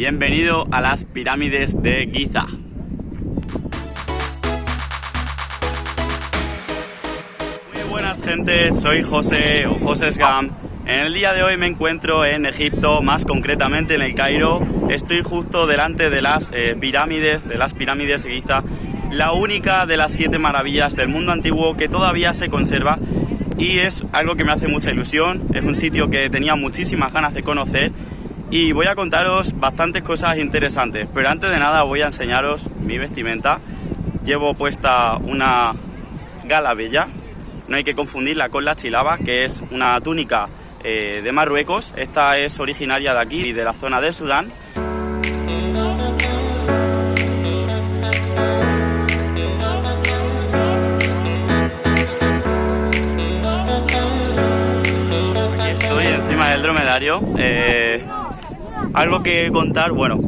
Bienvenido a las pirámides de Giza. Muy buenas gente, soy José o José Sgam. En el día de hoy me encuentro en Egipto, más concretamente en el Cairo. Estoy justo delante de las pirámides de Giza, la única de las 7 maravillas del mundo antiguo que todavía se conserva, y es algo que me hace mucha ilusión. Es un sitio que tenía muchísimas ganas de conocer y voy a contaros bastantes cosas interesantes, pero antes de nada voy a enseñaros mi vestimenta. Llevo puesta una gala bella, no hay que confundirla con la chilaba, que es una túnica de Marruecos. Esta es originaria de aquí, de la zona de Sudán. Aquí estoy encima del dromedario. Algo que contar, bueno,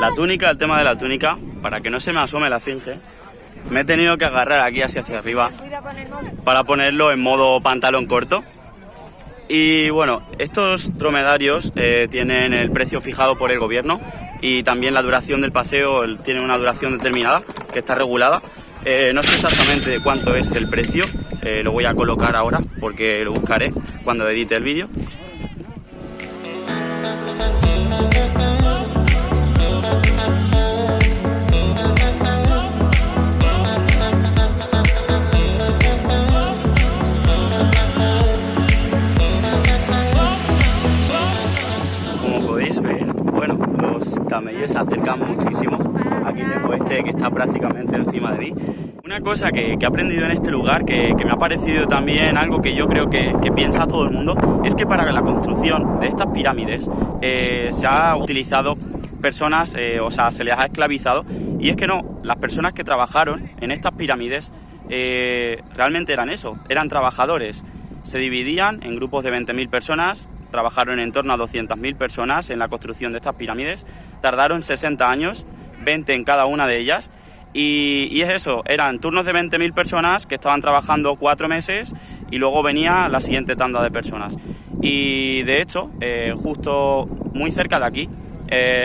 la túnica, el tema de la túnica, para que no se me asome la esfinge, me he tenido que agarrar aquí hacia arriba para ponerlo en modo pantalón corto. Y bueno, estos dromedarios tienen el precio fijado por el gobierno, y también la duración del paseo tiene una duración determinada que está regulada. No sé exactamente cuánto es el precio, lo voy a colocar ahora porque lo buscaré cuando edite el vídeo. Camellos se acercan muchísimo. Aquí tengo este que está prácticamente encima de mí. Una cosa que he aprendido en este lugar, que me ha parecido también algo que yo creo que piensa todo el mundo, es que para la construcción de estas pirámides se ha utilizado personas, o sea, se les ha esclavizado. Y es que no, las personas que trabajaron en estas pirámides realmente eran eso, eran trabajadores. Se dividían en grupos de 20.000 personas. Trabajaron en torno a 200.000 personas en la construcción de estas pirámides. Tardaron 60 años, 20 en cada una de ellas. Y es eso, eran turnos de 20.000 personas que estaban trabajando 4 meses y luego venía la siguiente tanda de personas. Y de hecho, justo muy cerca de aquí,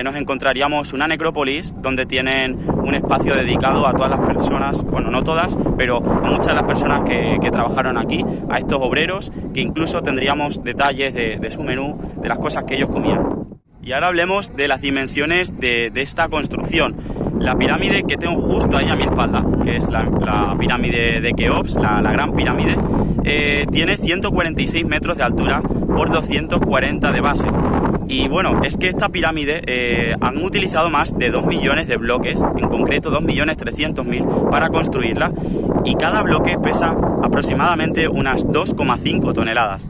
nos encontraríamos una necrópolis donde tienen un espacio dedicado a todas las personas, bueno, no todas, pero a muchas de las personas que trabajaron aquí, a estos obreros, que incluso tendríamos detalles de su menú, de las cosas que ellos comían. Y ahora hablemos de las dimensiones de esta construcción. La pirámide que tengo justo ahí a mi espalda, que es la pirámide de Keops, la gran pirámide, tiene 146 metros de altura por 240 de base. Y bueno, es que esta pirámide han utilizado más de 2 millones de bloques, en concreto 2.300.000 para construirla, y cada bloque pesa aproximadamente unas 2,5 toneladas.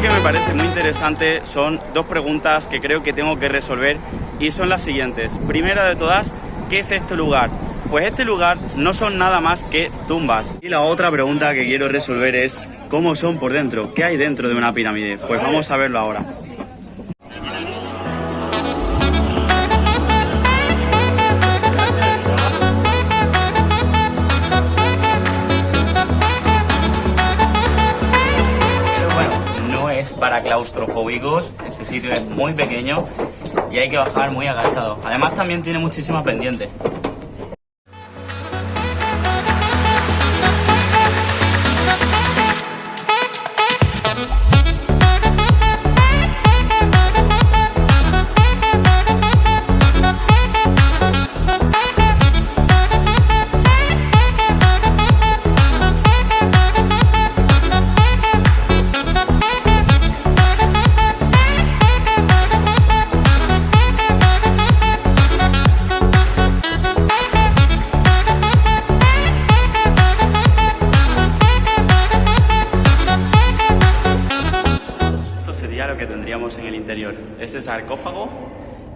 Me parece muy interesante, son 2 preguntas que creo que tengo que resolver, y son las siguientes. Primera de todas, ¿qué es este lugar? Pues este lugar no son nada más que tumbas. Y la otra pregunta que quiero resolver es ¿cómo son por dentro? ¿Qué hay dentro de una pirámide? Pues vamos a verlo ahora. Para claustrofóbicos, este sitio es muy pequeño y hay que bajar muy agachado. Además también tiene muchísimas pendientes. En el interior ese sarcófago,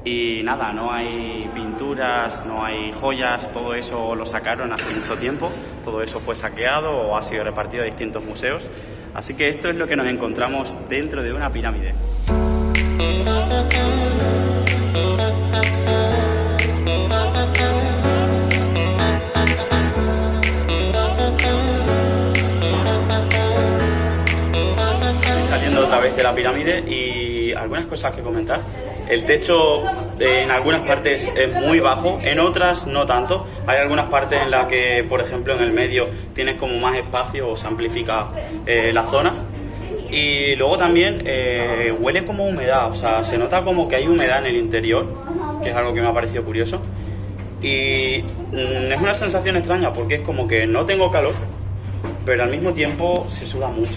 y nada, no hay pinturas, no hay joyas, todo eso lo sacaron hace mucho tiempo, todo eso fue saqueado o ha sido repartido a distintos museos. Así que esto es lo que nos encontramos dentro de una pirámide. Saliendo otra vez de la pirámide y algunas cosas que comentar. El techo en algunas partes es muy bajo, en otras no tanto. Hay algunas partes en las que, por ejemplo, en el medio tienes como más espacio o se amplifica la zona. Y luego también huele como humedad, o sea, se nota como que hay humedad en el interior, que es algo que me ha parecido curioso. Y es una sensación extraña porque es como que no tengo calor, pero al mismo tiempo se suda mucho.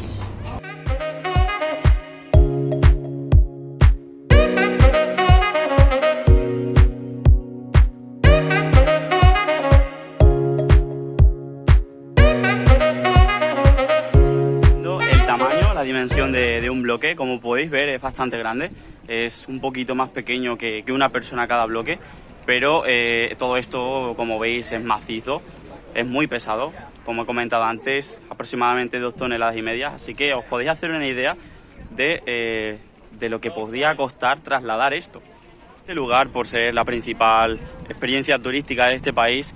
La dimensión de un bloque, como podéis ver, es bastante grande, es un poquito más pequeño que una persona cada bloque, pero todo esto, como veis, es macizo, es muy pesado, como he comentado antes, aproximadamente 2,5 toneladas, así que os podéis hacer una idea de lo que podría costar trasladar esto. Este lugar, por ser la principal experiencia turística de este país,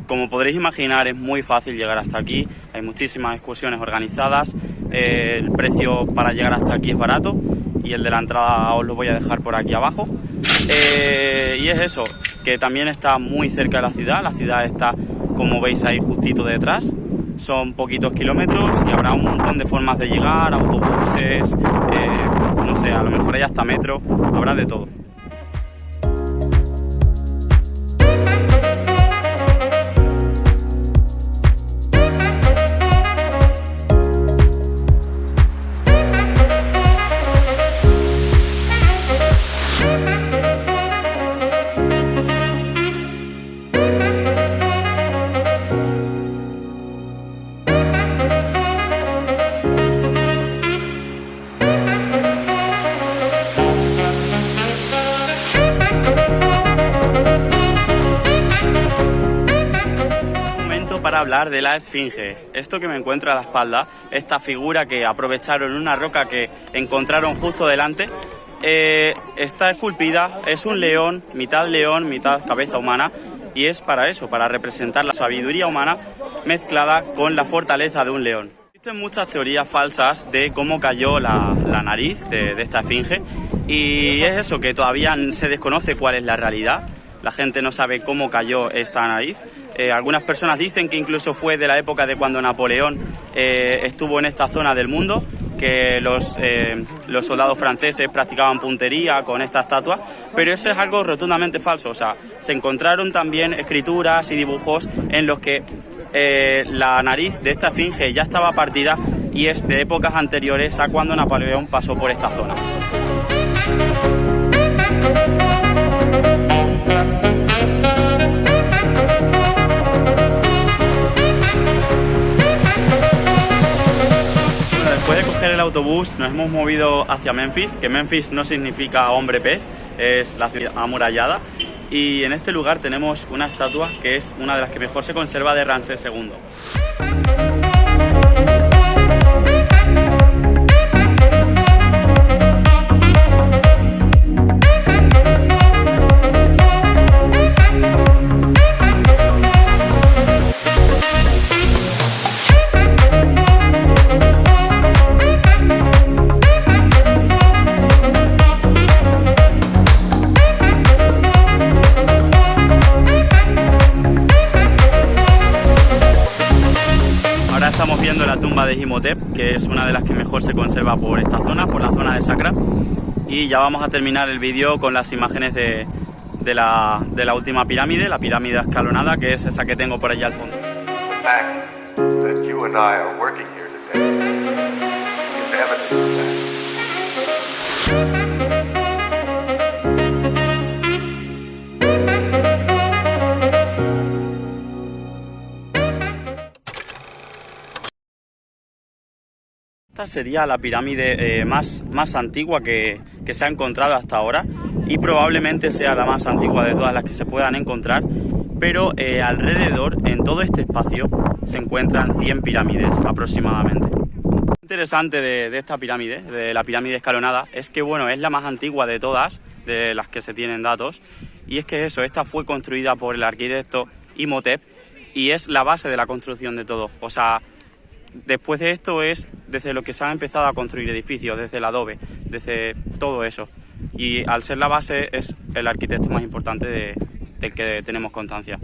como podréis imaginar, es muy fácil llegar hasta aquí, hay muchísimas excursiones organizadas, el precio para llegar hasta aquí es barato y el de la entrada os lo voy a dejar por aquí abajo. Y es eso, que también está muy cerca de la ciudad está, como veis ahí, justito detrás. Son poquitos kilómetros y habrá un montón de formas de llegar, autobuses, no sé, a lo mejor hay hasta metro, habrá de todo. Para hablar de la esfinge, esto que me encuentro a la espalda, esta figura que aprovecharon una roca que encontraron justo delante, está esculpida, es un león, mitad cabeza humana, y es para eso, para representar la sabiduría humana mezclada con la fortaleza de un león. Existen muchas teorías falsas de cómo cayó la nariz de esta esfinge, y es eso, que todavía se desconoce cuál es la realidad. La gente no sabe cómo cayó esta nariz. Algunas personas dicen que incluso fue de la época de cuando Napoleón estuvo en esta zona del mundo, que los soldados franceses practicaban puntería con esta estatua, pero eso es algo rotundamente falso. O sea, se encontraron también escrituras y dibujos en los que la nariz de esta esfinge ya estaba partida y es de épocas anteriores a cuando Napoleón pasó por esta zona. Después de coger el autobús nos hemos movido hacia Memphis, que Memphis no significa hombre pez, es la ciudad amurallada, y en este lugar tenemos una estatua que es una de las que mejor se conserva de Ramsés II. Estamos viendo la tumba de Imhotep, que es una de las que mejor se conserva por esta zona, por la zona de Saqqara, y ya vamos a terminar el vídeo con las imágenes de la última pirámide, la pirámide escalonada, que es esa que tengo por allá al fondo. Esta sería la pirámide más antigua que se ha encontrado hasta ahora y probablemente sea la más antigua de todas las que se puedan encontrar, pero alrededor, en todo este espacio, se encuentran 100 pirámides aproximadamente. interesante de esta pirámide, de la pirámide escalonada, es que bueno, es la más antigua de todas, de las que se tienen datos, y es que eso, esta fue construida por el arquitecto Imhotep y es la base de la construcción de todo. O sea, después de esto es desde lo que se han empezado a construir edificios, desde el adobe, desde todo eso. Y al ser la base es el arquitecto más importante del que tenemos constancia.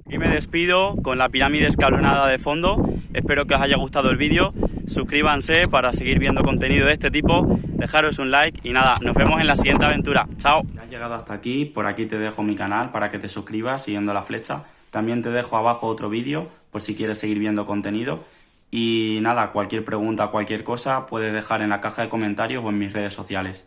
Y me despido con la pirámide escalonada de fondo. Espero que os haya gustado el vídeo. Suscríbanse para seguir viendo contenido de este tipo. Dejaros un like y nada, nos vemos en la siguiente aventura. ¡Chao! Si has llegado hasta aquí, por aquí te dejo mi canal para que te suscribas siguiendo la flecha. También te dejo abajo otro vídeo por si quieres seguir viendo contenido. Y nada, cualquier pregunta, cualquier cosa, puedes dejar en la caja de comentarios o en mis redes sociales.